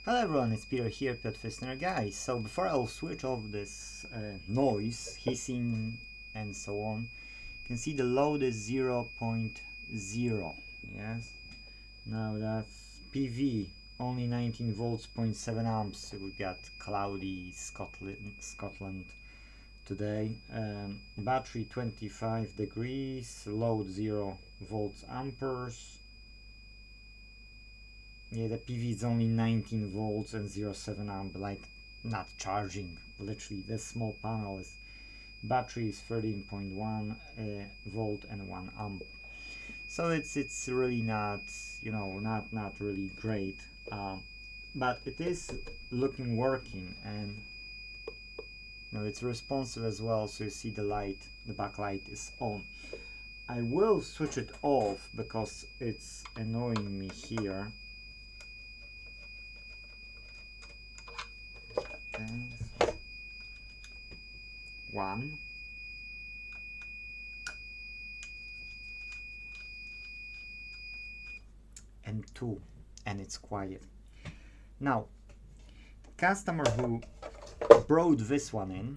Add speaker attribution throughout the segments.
Speaker 1: Hello everyone, it's Peter here, Piotr guys. So before I'll switch off this noise, hissing and so on, you can see the load is 0.0. Yes. Now that's PV, only 19 volts, 0.7 amps. So we got cloudy Scotland today. Battery 25 degrees, load 0 volts amperes. Yeah, the PV is only 19 volts and 0.7 amp, like not charging. Literally, this small panel is battery is 13.1 volt and 1 amp. So it's really not, you know, not really great, but it is looking working, and you know, it's responsive as well. So you see the light, the backlight is on. I will switch it off because it's annoying me here. Okay, so 1 and 2, and it's quiet. Now, customer who brought this one in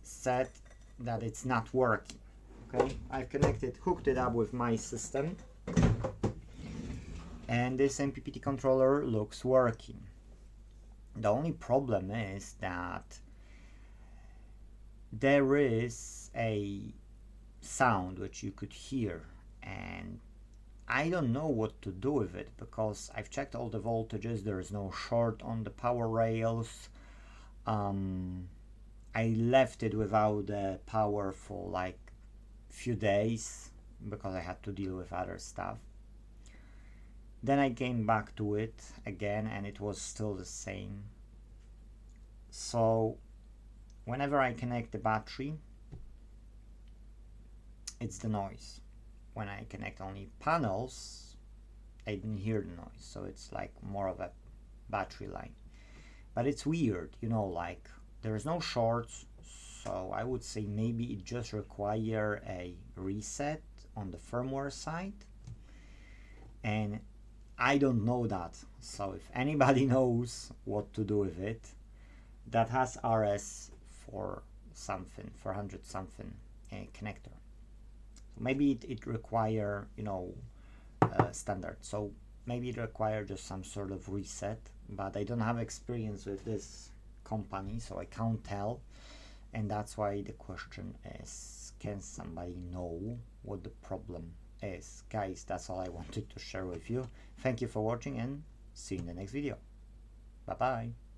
Speaker 1: said that it's not working. Okay, I've hooked it up with my system, and this MPPT controller looks working. The only problem is that there is a sound which you could hear, and I don't know what to do with it because I've checked all the voltages. There is no short on the power rails. I left it without the power for like few days because I had to deal with other stuff. Then I came back to it again and it was still the same. So whenever I connect the battery, it's the noise. When I connect only panels, I didn't hear the noise, so it's like more of a battery line. But it's weird, you know, like there is no shorts, so I would say maybe it just requires a reset on the firmware side, and I don't know that. So if anybody knows what to do with it, that has RS for something, 400 something connector. Maybe it require, you know, standard. So maybe it require just some sort of reset, but I don't have experience with this company, so I can't tell. And that's why the question is, can somebody know what the problem is? Guys, that's all I wanted to share with you. Thank you for watching and see you in the next video. Bye bye.